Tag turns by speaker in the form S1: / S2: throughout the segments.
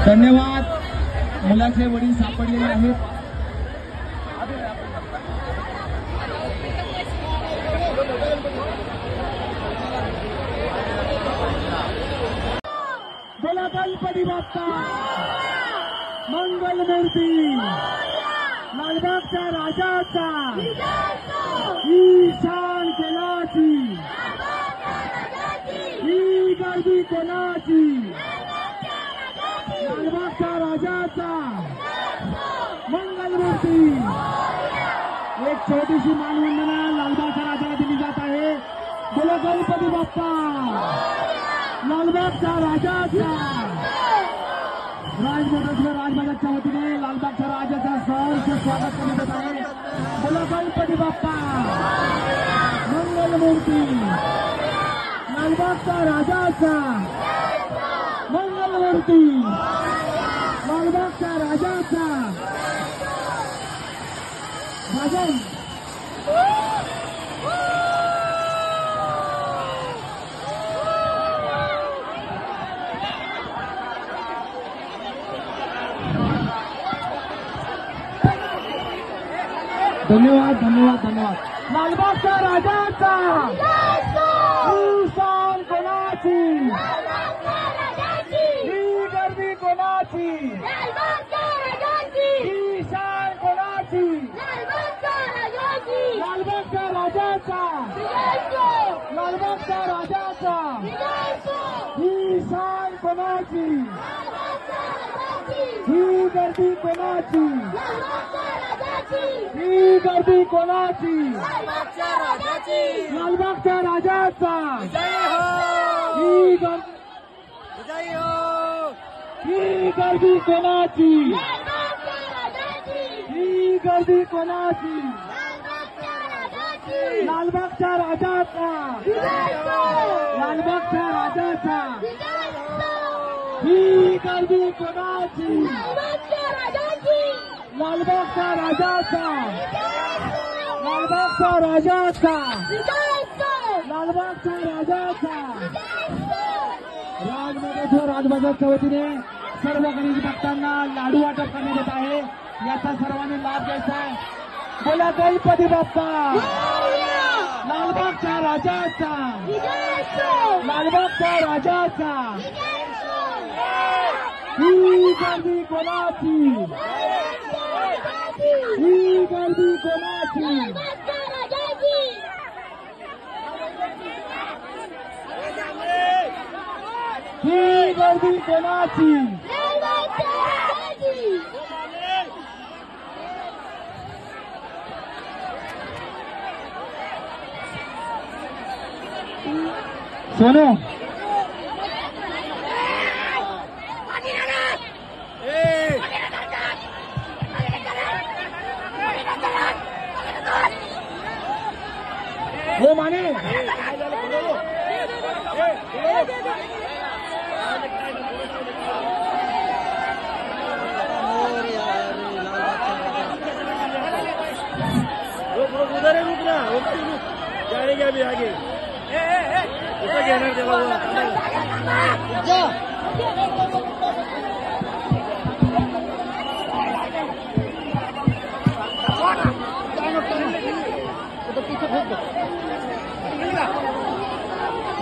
S1: धन्यवाद। मुलाचे वडील सापडलेले आहेत। बोला गणपती बाप्पा मंगलमूर्ती लालबागच्या राजाचा ही शान कोणाची, ही गर्दी कोणाची, लालबागच्या राजाचा मंगलमूर्ती। एक छोटीशी मानवंदना लालबागच्या राजाला दिली जात आहे। बोला गणपती बाप्पा लालबागच्या राजाचा। राजमोटर्सवर राजबाजाच्या वतीने लालबागच्या राजाचा सहर्ष स्वागत करण्यात येत आहे। बोला गणपती बाप्पा मंगलमूर्ती लालबागच्या राजाचा मंगलमूर्ती लालबागच्या राजाचा भजन। धन्यवाद धन्यवाद धन्यवाद। लालबागच्या राजाचा ही शान कोणाची, ही गर्दी कोणाची, ही शान कोणाची, लालबागच्या राजाचा, लालबागच्या राजाचा ही शान कोणाची, ही गर्दी कोणाची, ही गर्दी कोणाची, लालबागच्या राजाचा ही गर्दी कोणाची, ही गर्दी कोणाची, लालबागच्या राजाचा, लालबागच्या राजाचा ही गर्दी कोणाची, लालबागच्या राजाचा, लालबागच्या राजाचा, लालबागच्या राजाचा। राजमोटेश्वर राजबाजाच्या वतीने सर्व गणेश भक्तांना लाडू वाटप करण्यात येत आहे। याचा सर्वांनी लाभ घ्यायचा आहे। बोला गणपती बाप्पा लालबागच्या राजाचा, लालबागच्या राजाचा ही गर्दी कोणाची, ही गर्दी कोणाची, ही गर्दी कोणाची, सोनू हो माने
S2: उधर है, रुकना जाएंगे अभी आगे।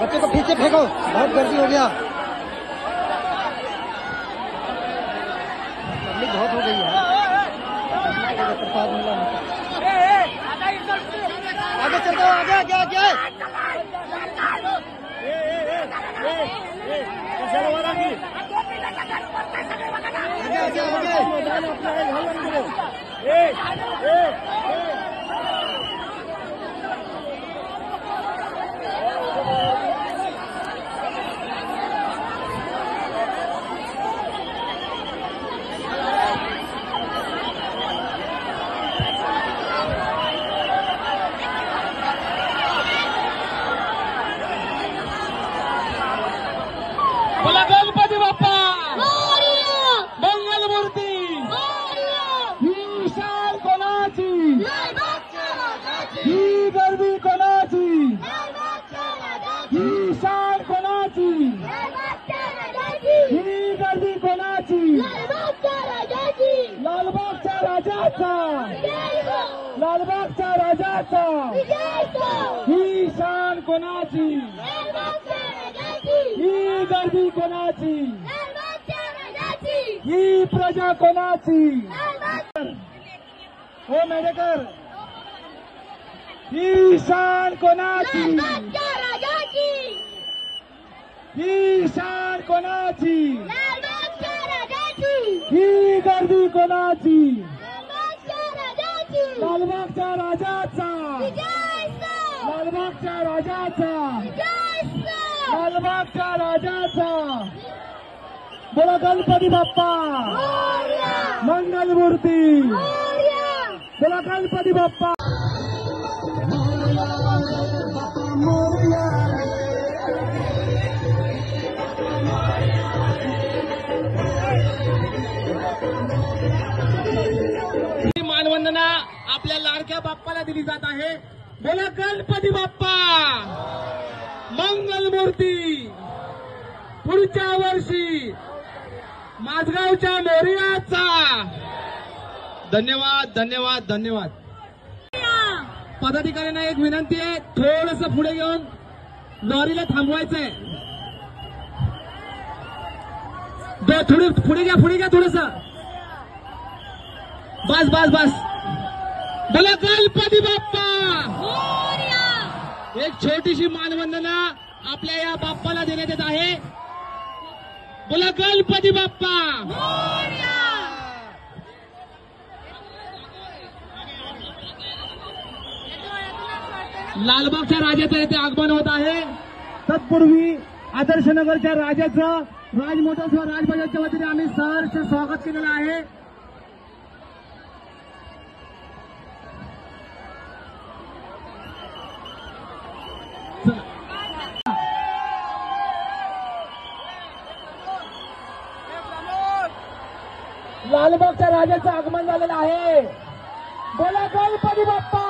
S3: बच्चे को पीछे फेंको, बहुत गर्दी हो गया, पब्लिक बहुत हो गई है। प्रसाद मिला आगे चल दो, आगे आगे आगे
S1: बोला गणपती बाप्पा मंगलमूर्ती ही शान कोणाची, गर्दी कोणाची,
S3: लालबागच्या राजाची,
S1: ही प्रजा कोणाची, हो मेडेकर, ही शान कोणाची,
S3: लालबागच्या राजाची,
S1: ही शान कोणाची,
S3: लालबागच्या राजाची,
S1: ही गर्दी कोणाची,
S3: लालबागच्या राजाची,
S1: लालबागच्या राजाचा,
S3: विजय असो,
S1: लालबागच्या राजाचा,
S3: विजय असो,
S1: लालबागच्या राजाचा. बोला गणपती बाप्पा,
S3: मोरया,
S1: मंगलमूर्ती,
S3: मोरया.
S1: बोला गणपती बाप्पा. ही मानवंदना आपल्या लाडक्या बाप्पाला दिली जात आहे. बोला गणपती बाप्पा, मंगलमूर्ती. पुढच्या वर्षी माझगावच्या मोरयाचा. धन्यवाद धन्यवाद धन्यवाद. पदाधिकाऱ्यांना एक विनंती आहे, थोडस पुढे घेऊन लॉरीला थांबवायचंय. थोडी पुढे घ्या थोडस. बस बस बस. बोला गणपती बाप्पा,
S3: मोरया.
S1: एक छोटीशी मानवंदना आपल्या या बाप्पाला देण्यात येत आहे. बोला गणपती बाप्पा.
S3: मोरया.
S1: लालबागच्या राजाचं येथे आगमन होत आहे. तत्पूर्वी आदर्शनगरच्या राजाचं राज मोटर्स व राज बजाजच्या वतीने आम्ही सहर्ष स्वागत केलेलं आहे. लालबागच्या राजाचं आगमन झालेलं आहे. बोला गणपती बाप्पा.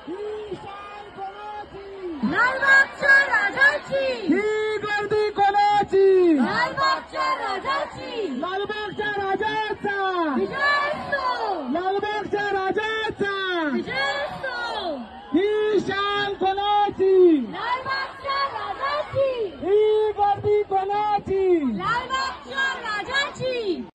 S1: ही शान कोणाची,
S3: लालबागच्या राजाची,
S1: ही गर्दी कोणाची,
S3: लालबागच्या राजाची,
S1: लालबागच्या राजाचा,
S3: विजय असो,
S1: लालबागच्या राजाचा.
S3: विजय असो,
S1: ही शान कोणाची,
S3: लालबागच्या राजाची,
S1: ही गर्दी कोणाची.
S3: लालबागच्या राजाची.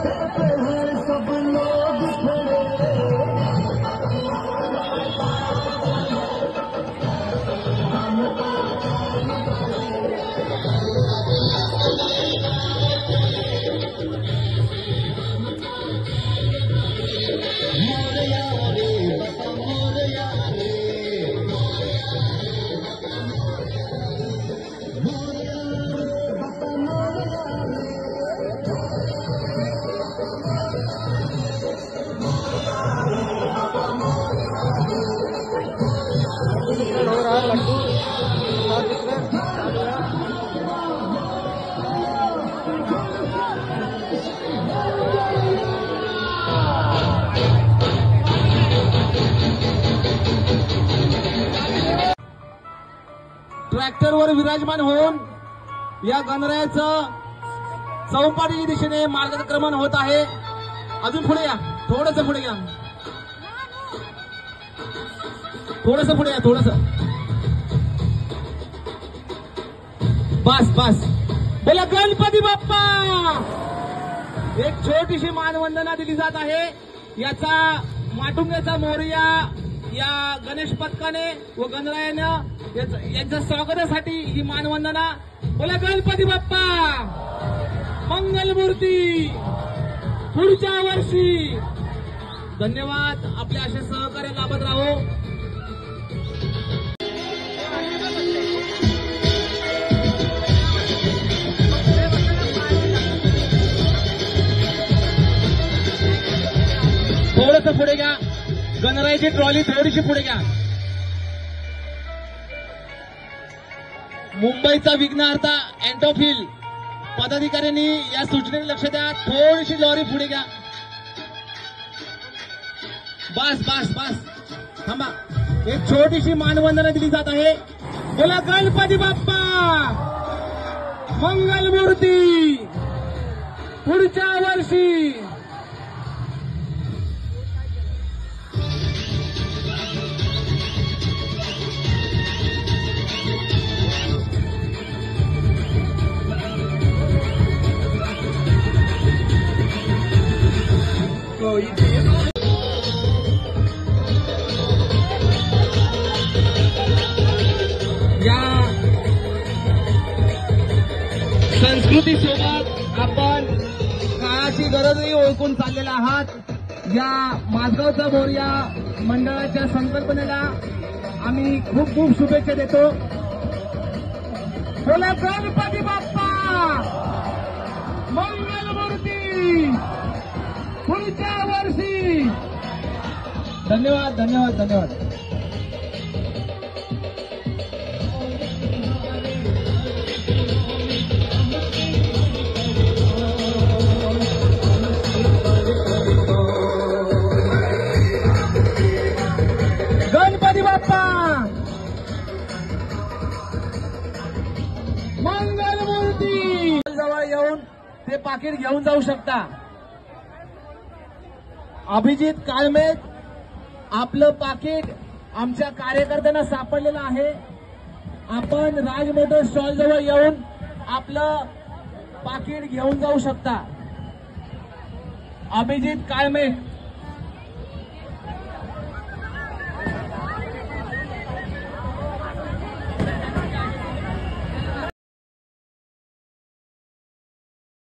S3: ट्रॅक्टरवर विराजमान होऊन या गणरायाचं चौपाटीच्या दिशेने मार्गक्रमण होत आहे. अजून पुढे या, थोडस पुढे घ्या, थोडस पुढे या, थोडस. बस बस. बोला गणपती बाप्पा. एक छोटीशी मानवंदना दिली जात आहे. याचा माटुंग्याचा मोरया या गणेश पथकाने व गणरायानं यांच्या स्वागतासाठी ही मानवंदना. बोला गणपती बाप्पा, मंगलमूर्ती. पुढच्या वर्षी. धन्यवाद. आपल्या असे सहकार्य लाभत राहो. थोडंसं पुढे घ्या. गणरायाची ट्रॉली थोडीशी पुढे घ्या. मुंबईचा विघ्नहर्ता अँटोफिल पदाधिकाऱ्यांनी या सूचनेने लक्ष द्या. थोडीशी लॉरी पुढे घ्या. बस बस बस. थांबा. एक छोटीशी मानवंदना दिली जात आहे. बोला गणपती बाप्पा, मंगलमूर्ती. पुढच्या वर्षी. संस्कृतीसोबत आपण काळाची गरजही ओळखून चाललेला आहात. या माझगावचा मोरया मंडळाच्या संकल्पनेला आम्ही खूप खूप शुभेच्छा देतो. बोला गणपती बाप्पा मंगलमूर्ती पुढच्या वर्षी. धन्यवाद धन्यवाद धन्यवाद. गणपती बाप्पा मंगलमूर्ती. जवळ येऊन ते पाकिट घेऊन जाऊ शकता. अभिजित काळमेत, आपलं पाकिट आमच्या कार्यकर्त्यांना सापडलेलं आहे. आपण राज मोटर स्टॉल जवळ येऊन आपलं पाकिट घेऊन जाऊ शकता. अभिजित काळमेत.